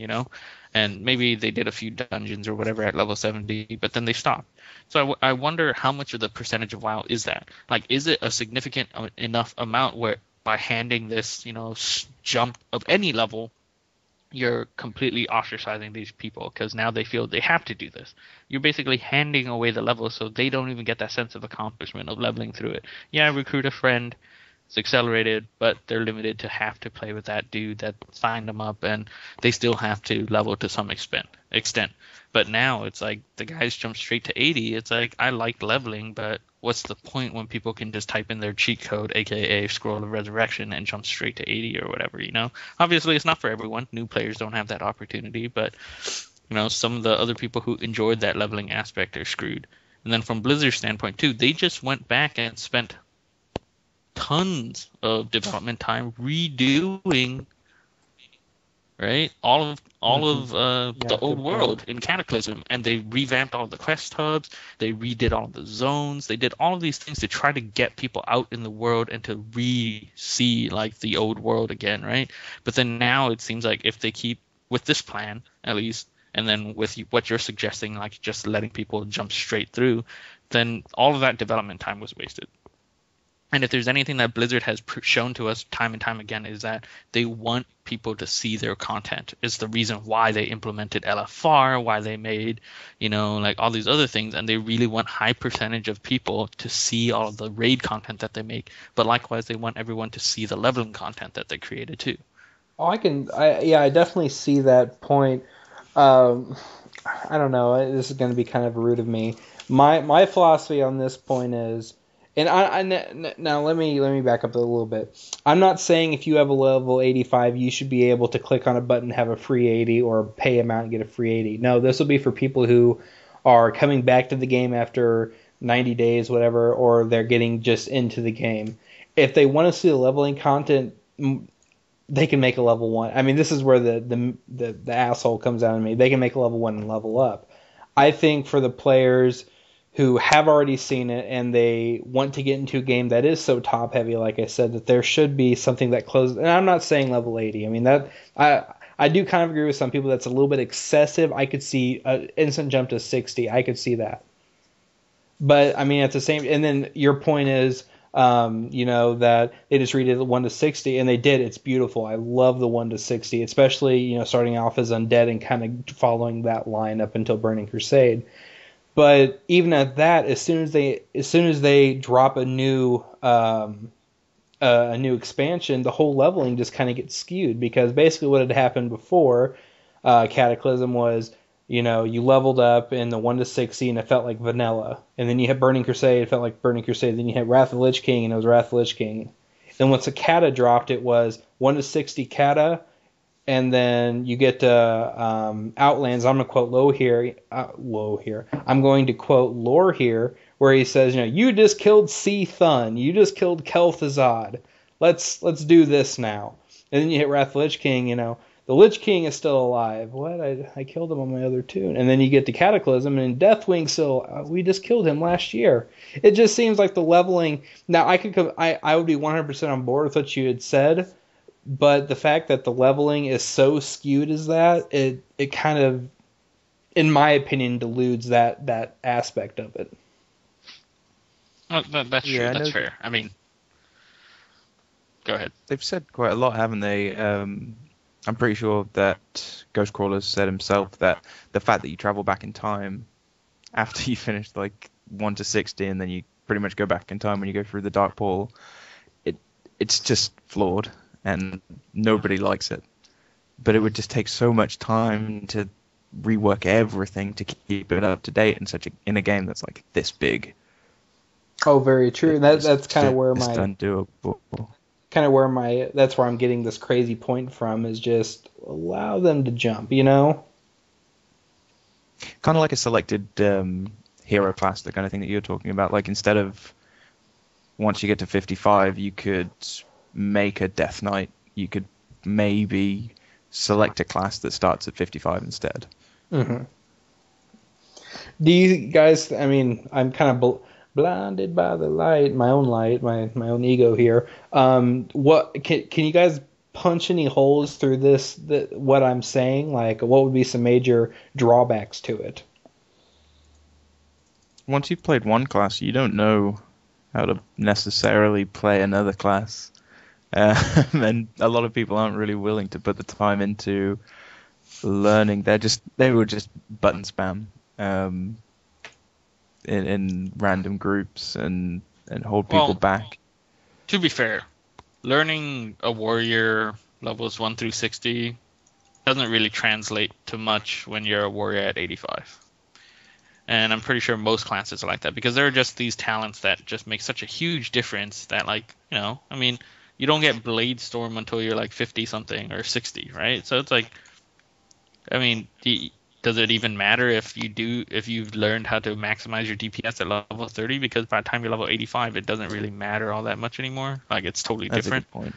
and maybe they did a few dungeons or whatever at level 70, but then they stopped. So I wonder how much of the percentage of WoW is that? Is it a significant enough amount where by handing this, jump of any level, you're completely ostracizing these people because now they feel they have to do this. You're basically handing away the level so they don't even get that sense of accomplishment of leveling through it. Yeah, recruit a friend. It's accelerated, but they're limited to have to play with that dude that signed them up, and they still have to level to some extent. But now it's like the guys jump straight to 80. It's like, I like leveling, but what's the point when people can just type in their cheat code, aka Scroll of Resurrection, and jump straight to 80 or whatever, Obviously, it's not for everyone. New players don't have that opportunity, but, some of the other people who enjoyed that leveling aspect are screwed. And then from Blizzard's standpoint, too, they just went back and spent tons of development time redoing, right, all of the old world in Cataclysm, and they revamped all the quest hubs, they redid all the zones, they did all of these things to try to get people out in the world and to re-see the old world again, right? But then now it seems like if they keep with this plan, at least, and then with what you're suggesting, just letting people jump straight through, then all of that development time was wasted. And if there's anything that Blizzard has shown to us time and time again, is that they want people to see their content. It's the reason why they implemented LFR, why they made, all these other things. And they really want high percentage of people to see all of the raid content that they make. But likewise, they want everyone to see the leveling content that they created too. Oh, I definitely see that point. I don't know. This is going to be kind of rude of me. My philosophy on this point is, and now let me back up a little bit. I'm not saying if you have a level 85, you should be able to click on a button, have a free 80, or pay amount and get a free 80. No, this will be for people who are coming back to the game after 90 days, whatever, or they're getting just into the game. If they want to see the leveling content, they can make a level 1. I mean, this is where the asshole comes out of me. They can make a level 1 and level up. I think for the players who have already seen it and they want to get into a game that is so top heavy, like I said, that there should be something that closes. And I'm not saying level 80. I mean, that I do kind of agree with some people that's a little bit excessive. I could see an instant jump to 60. I could see that. But I mean, at the same, and then your point is, that they just redid the 1 to 60, and they did. It's beautiful. I love the 1 to 60, especially starting off as undead and kind of following that line up until Burning Crusade. But even at that, as soon as they drop a new expansion, the whole leveling just kind of gets skewed, because basically what had happened before Cataclysm was, you leveled up in the 1 to 60 and it felt like vanilla. And then you hit Burning Crusade, it felt like Burning Crusade. Then you hit Wrath of the Lich King and it was Wrath of the Lich King. Then once the Kata dropped, it was 1 to 60 Kata. And then you get to Outlands. I'm going to quote Low here. I'm going to quote Lore here, where he says, you just killed C Thun. You just killed Kel'Thuzad. Let's do this now. And then you hit Wrath of the Lich King, the Lich King is still alive. What? I killed him on my other tune. And then you get to Cataclysm, and Deathwing still. We just killed him last year. It just seems like the leveling. Now I would be 100% on board with what you had said, but the fact that the leveling is so skewed as that, it kind of, in my opinion, deludes that aspect of it. Well, that's true. Yeah, that's fair. I mean, go ahead. They've said quite a lot, haven't they? I'm pretty sure that GhostCrawler said himself that the fact that you travel back in time after you finish like 1 to 60 and then you pretty much go back in time when you go through the Dark Portal, it's just flawed and nobody likes it. But it would just take so much time to rework everything to keep it up to date in a game that's like this big. Oh, very true. That's kind of where my undoable. That's where I'm getting this crazy point from, is just allow them to jump, Kind of like a selected hero class, the kind of thing that you're talking about. Like, instead of once you get to 55, you could make a Death Knight. You could maybe select a class that starts at 55 instead. Mm-hmm. Do you guys, I'm kind of blinded by the light, my own ego here. What can you guys punch any holes through what I'm saying? Like, what would be some major drawbacks to it? Once you've played one class, you don't know how to necessarily play another class. And a lot of people aren't really willing to put the time into learning. They were just button spam. In random groups and hold people back. To be fair, learning a warrior levels 1 through 60 doesn't really translate to much when you're a warrior at 85. And I'm pretty sure most classes are like that, because there are just these talents that just make such a huge difference that, you don't get Blade Storm until you're like 50 something or 60, right? So it's like, does it even matter if you've learned how to maximize your DPS at level 30? Because by the time you're level 85, it doesn't really matter all that much anymore. Like, it's totally different. That's a good point.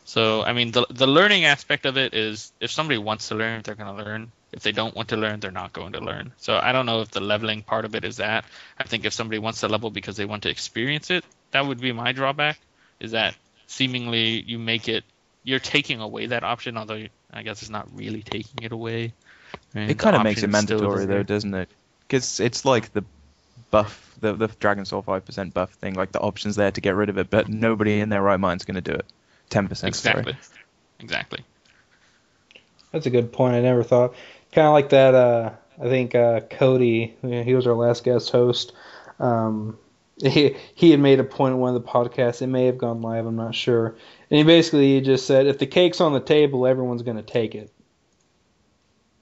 So, the learning aspect of it is, if somebody wants to learn, they're going to learn. If they don't want to learn, they're not going to learn. So I don't know if the leveling part of it is that. I think if somebody wants to level because they want to experience it, that would be my drawback, is that seemingly you're taking away that option, although I guess it's not really taking it away. It kind of makes it mandatory, though, doesn't it? Because it's like the buff, the Dragon Soul 5% buff thing, like the option's there to get rid of it, but nobody in their right mind's going to do it. 10%. Exactly. That's a good point. I never thought. Kind of like that, I think Cody, he was our last guest host. He had made a point in one of the podcasts. It may have gone live, I'm not sure. And he just said, if the cake's on the table, everyone's going to take it.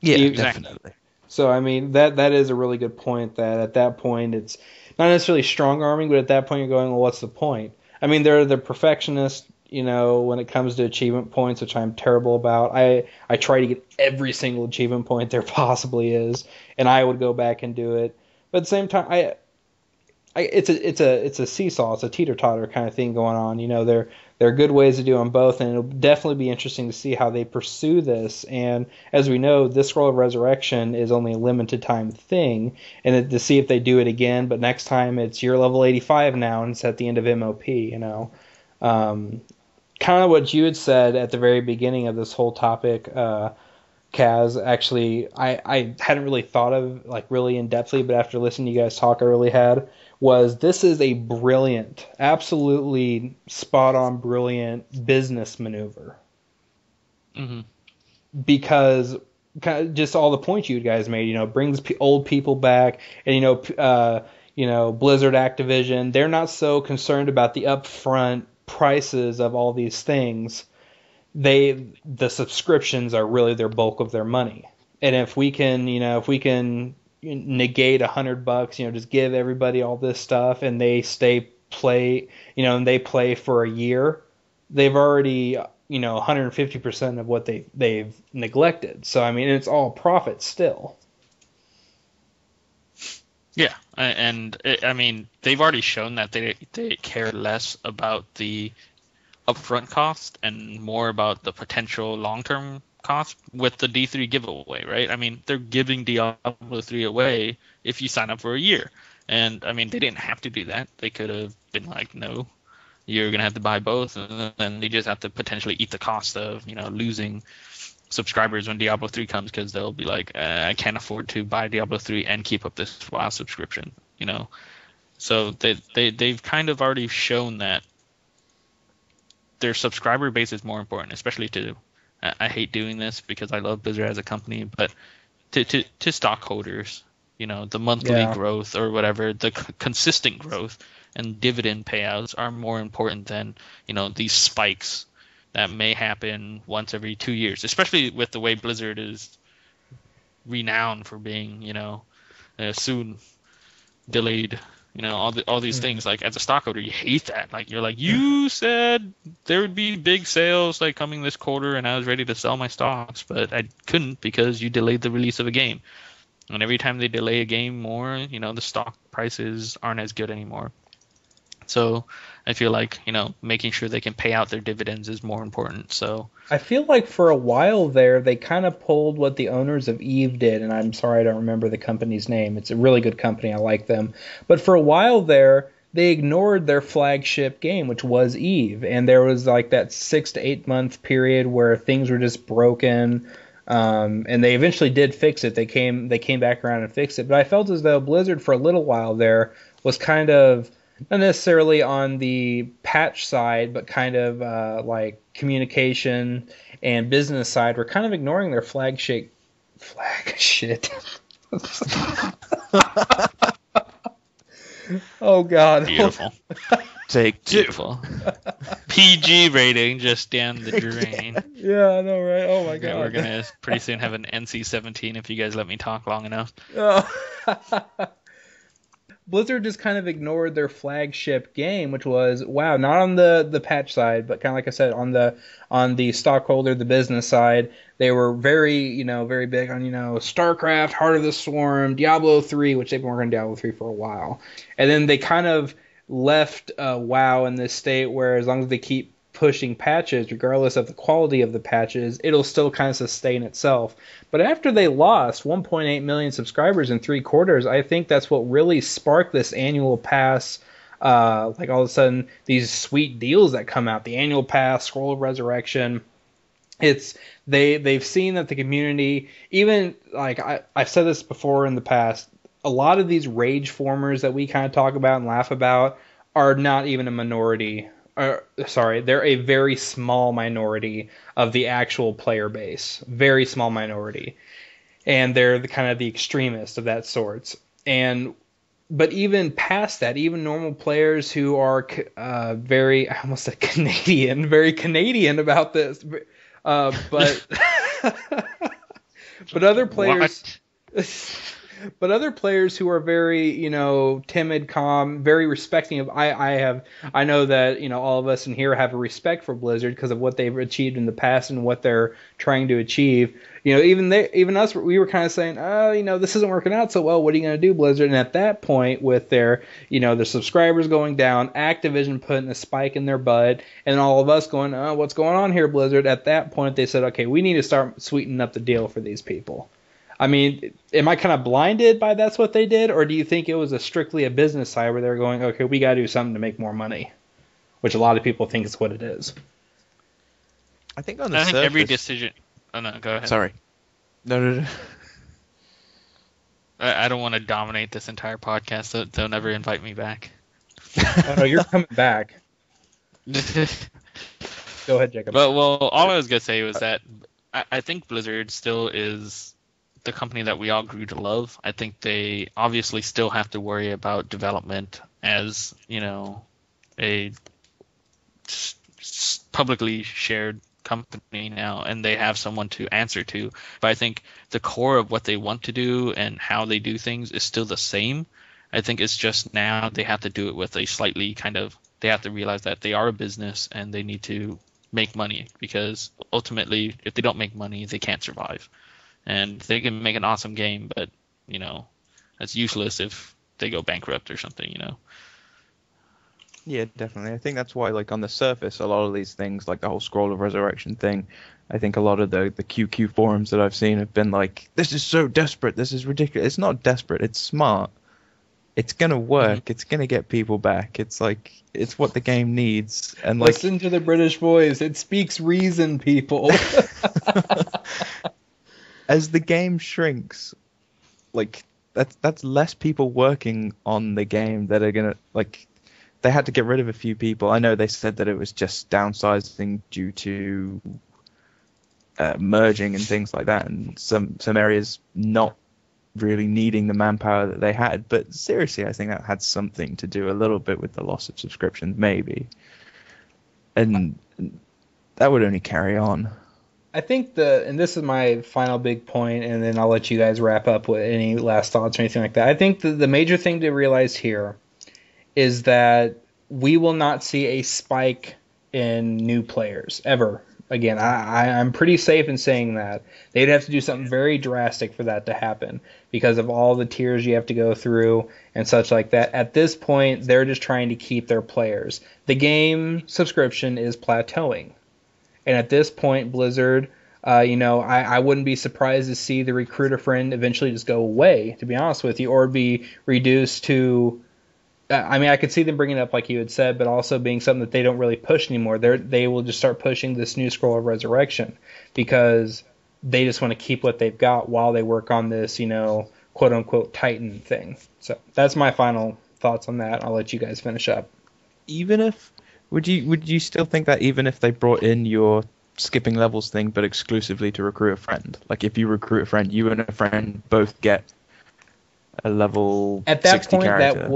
Yeah, definitely. So, that is a really good point, that at that point, it's not necessarily strong arming, but at that point you're going, well, what's the point? They're the perfectionists, when it comes to achievement points, which I'm terrible about. I try to get every single achievement point there possibly is, and I would go back and do it. But at the same time, it's a seesaw, it's a teeter-totter kind of thing going on. There are good ways to do them both, and it'll definitely be interesting to see how they pursue this. And as we know, this Scroll of Resurrection is only a limited time thing, and to see if they do it again, but next time you're level 85 now, and it's at the end of MOP, Kind of what you had said at the very beginning of this whole topic, Kaz, actually, I hadn't really thought of like really in depthly, but after listening to you guys talk, I really had, was this is a brilliant, absolutely spot on, brilliant business maneuver. Mm-hmm. Because kind of just all the points you guys made, brings old people back, and Blizzard, Activision, they're not so concerned about the upfront prices of all these things. The subscriptions are really their bulk of their money. And if we can negate $100, just give everybody all this stuff and they and they play for a year, they've already 150% of what they've neglected. So I mean, it's all profit still. Yeah, and I mean, they've already shown that they care less about the upfront cost and more about the potential long-term cost with the D3 giveaway, right? I mean, they're giving Diablo 3 away if you sign up for a year. And I mean, they didn't have to do that. They could have been like, no, you're going to have to buy both, and then they just have to potentially eat the cost of, losing subscribers when Diablo 3 comes, because they'll be like, I can't afford to buy Diablo 3 and keep up this WoW subscription, So they've kind of already shown that their subscriber base is more important, especially to, I hate doing this because I love Blizzard as a company, but to stockholders, the monthly growth or whatever, the consistent growth and dividend payouts are more important than, these spikes that may happen once every 2 years, especially with the way Blizzard is renowned for being, soon delayed, all these things. Like, as a stockholder, you hate that. Like, you're like, you said there would be big sales like coming this quarter, and I was ready to sell my stocks, but I couldn't because you delayed the release of a game. And every time they delay a game more, the stock prices aren't as good anymore. So I feel like, making sure they can pay out their dividends is more important. So I feel like for a while there, they kind of pulled what the owners of Eve did, and I'm sorry I don't remember the company's name. It's a really good company. I like them. But for a while there, they ignored their flagship game, which was Eve. And there was like that 6 to 8 month period where things were just broken. And they eventually did fix it. They came back around and fixed it. But I felt as though Blizzard for a little while there was kind of not necessarily on the patch side, but kind of like communication and business side, were kind of ignoring their flagship. Oh God! Beautiful. Take two. Beautiful. PG rating just down the drain. Yeah, I know, right? Oh my God! We're gonna pretty soon have an NC-17 if you guys let me talk long enough. Oh. Blizzard just kind of ignored their flagship game, which was not on the patch side, but kind of like I said, on the stockholder, the business side, they were very very big on StarCraft, Heart of the Swarm, Diablo 3, which they've been working on Diablo 3 for a while, and then they kind of left WoW in this state where as long as they keep pushing patches, regardless of the quality of the patches, it'll still kind of sustain itself. But after they lost 1.8 million subscribers in 3 quarters, I think that's what really sparked this annual pass. Like all of a sudden, these sweet deals that come out, the annual pass, Scroll of Resurrection. They've seen that the community, even like I've said this before in the past, a lot of these rage formers that we kind of talk about and laugh about are not even a minority. They're a very small minority of the actual player base. Very small minority. And they're the kind of the extremists of that sort. But even past that, even normal players who are very, I almost said Canadian, very Canadian about this. But other players... But other players who are very, timid, calm, very respecting of, I know that, all of us in here have a respect for Blizzard because of what they've achieved in the past and what they're trying to achieve. Even us, we were kind of saying, this isn't working out so well. What are you going to do, Blizzard? And at that point, with their, their subscribers going down, Activision putting a spike in their butt, and all of us going, what's going on here, Blizzard? At that point, they said, okay, we need to start sweetening up the deal for these people. I mean, am I kind of blinded by that's what they did, or do you think it was strictly a business side where they're going, okay, we got to do something to make more money, which a lot of people think is what it is? I think on the surface, every decision. Oh no, go ahead. Sorry. No. I don't want to dominate this entire podcast, so they'll never invite me back. Oh, no, you're coming back. Go ahead, Jacob. But all I was gonna say was that I think Blizzard still is the company that we all grew to love. I think they obviously still have to worry about development as, you know, a publicly shared company now, and they have someone to answer to. But I think the core of what they want to do and how they do things is still the same. I think it's just now they have to do it with a slightly they have to realize that they are a business and they need to make money, because ultimately if they don't make money they can't survive. And they can make an awesome game, but you know, that's useless if they go bankrupt or something, you know. Yeah, definitely. I think that's why, like, on the surface, a lot of these things, like the whole Scroll of Resurrection thing, I think a lot of the QQ forums that I've seen have been like, this is so desperate, this is ridiculous. It's not desperate, it's smart. It's going to work. Mm-hmm. It's going to get people back. It's like, it's what the game needs. And listen to the British voice. It speaks reason, people. As the game shrinks, like, that's less people working on the game that are going to, like, they had to get rid of a few people. I know they said that it was just downsizing due to merging and things like that, and some areas not really needing the manpower that they had. But seriously, I think that had something to do a little bit with the loss of subscriptions, maybe. And that would only carry on. I think and this is my final big point, and then I'll let you guys wrap up with any last thoughts or anything like that. I think the major thing to realize here is that we will not see a spike in new players ever again. I'm pretty safe in saying that. They'd have to do something very drastic for that to happen because of all the tiers you have to go through and such like that. At this point, they're just trying to keep their players. The game subscription is plateauing. And at this point, Blizzard, I wouldn't be surprised to see the recruiter friend eventually just go away, to be honest with you, or be reduced to... I could see them bringing it up like you had said, but also being something that they don't really push anymore. They will just start pushing this new Scroll of Resurrection because they just want to keep what they've got while they work on this, quote-unquote Titan thing. So that's my final thoughts on that. I'll let you guys finish up. Even if... Would you still think that even if they brought in your skipping levels thing, but exclusively to recruit a friend? Like, if you recruit a friend, you and a friend both get a level at that 60 point character,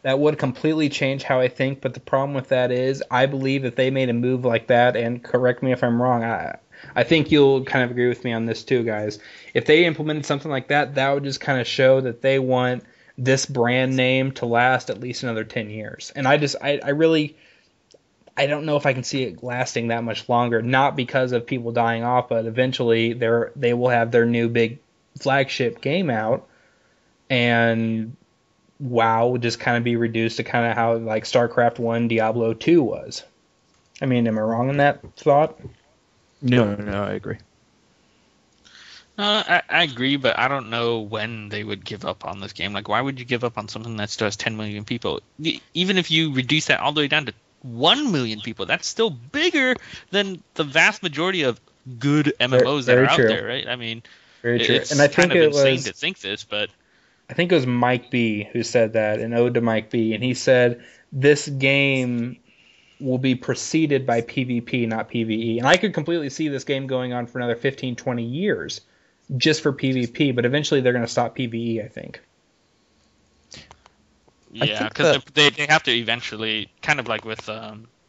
that would completely change how I think. But the problem with that is, I believe if they made a move like that, and correct me if I'm wrong, I think you'll kind of agree with me on this too, guys. If they implemented something like that, that would just kind of show that they want this brand name to last at least another 10 years. And I don't know if I can see it lasting that much longer, not because of people dying off, but eventually they will have their new big flagship game out, and WoW would just kind of be reduced to kind of how like StarCraft 1, Diablo 2 was. I mean, am I wrong in that thought? No, I agree. I agree, but I don't know when they would give up on this game. Like, why would you give up on something that still has 10 million people? Even if you reduce that all the way down to 1 million people, that's still bigger than the vast majority of good MMOs that are out there, right? I mean, very true. It's and I think kind of insane to think this, but I think it was Mike B who said that, an ode to Mike B, and he said this game will be preceded by PvP, not PvE. And I could completely see this game going on for another 15, 20 years just for PvP, but eventually they're going to stop PvE, I think. Yeah, because they have to eventually, kind of like with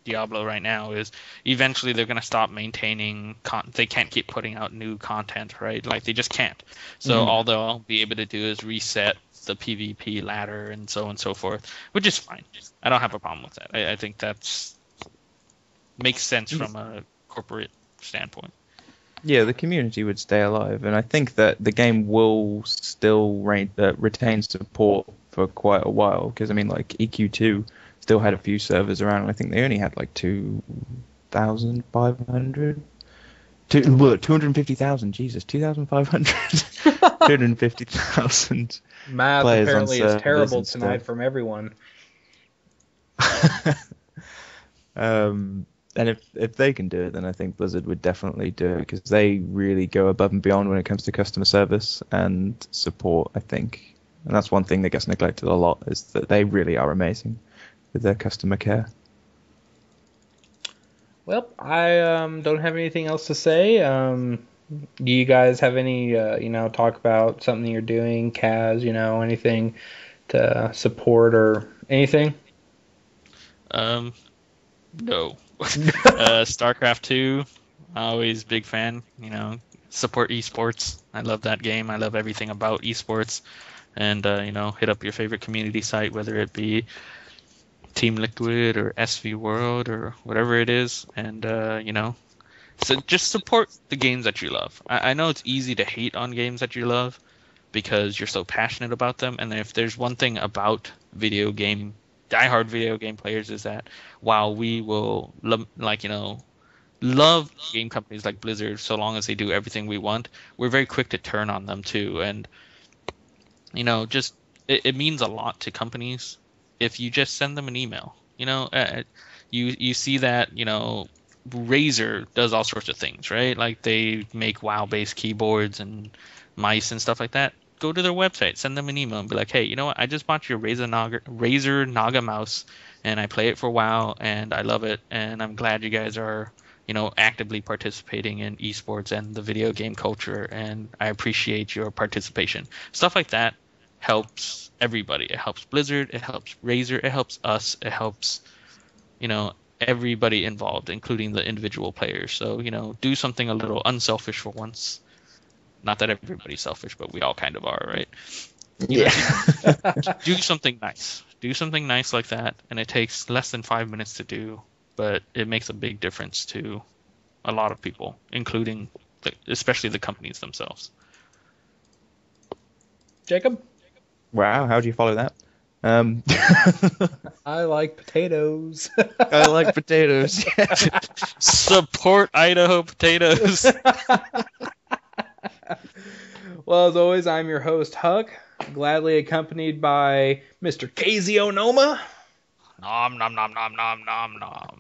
Diablo right now, is eventually they're going to stop maintaining they can't keep putting out new content, right? Like, they just can't. So all they'll be able to do is reset the PvP ladder and so on and so forth, which is fine. I don't have a problem with that. I think that's makes sense from a corporate standpoint. Yeah, the community would stay alive, and I think that the game will still retain support for quite a while, because I mean, like, EQ2 still had a few servers around, and I think they only had like 2,500, 250,000. Jesus, 2,500, 250,000. Math apparently is terrible tonight from everyone. And if they can do it, then I think Blizzard would definitely do it, because they really go above and beyond when it comes to customer service and support, I think. And that's one thing that gets neglected a lot, is that they really are amazing with their customer care. Well, I don't have anything else to say. Do you guys have any, talk about something you're doing, Kaz, anything to support or anything? No. StarCraft 2, always big fan. Support esports. I love that game. I love everything about esports. And hit up your favorite community site, whether it be Team Liquid or SV World or whatever it is, and so just support the games that you love. I know it's easy to hate on games that you love because you're so passionate about them, and if there's one thing about diehard video game players, is that while we will love game companies like Blizzard so long as they do everything we want, we're very quick to turn on them too. And just it means a lot to companies if you just send them an email. You see that Razer does all sorts of things, right? Like they make WoW-based keyboards and mice and stuff like that. Go to their website, send them an email, and be like, hey, you know what? I just bought your Razer Naga mouse, and I play it for WoW, and I love it, and I'm glad you guys are actively participating in esports and the video game culture, and I appreciate your participation. Stuff like that helps everybody. It helps Blizzard, it helps Razer, it helps us, it helps everybody involved, including the individual players. So do something a little unselfish for once. Not that everybody's selfish, but we all kind of are, right? Do something nice. Do something nice like that, and it takes less than 5 minutes to do, but it makes a big difference to a lot of people, including especially the companies themselves. Jacob? Wow, how do you follow that? I like potatoes. I like potatoes. Support Idaho potatoes. Well, as always, I'm your host, Huck, gladly accompanied by Mr. Kazey Onoma. Nom nom nom nom nom nom nom.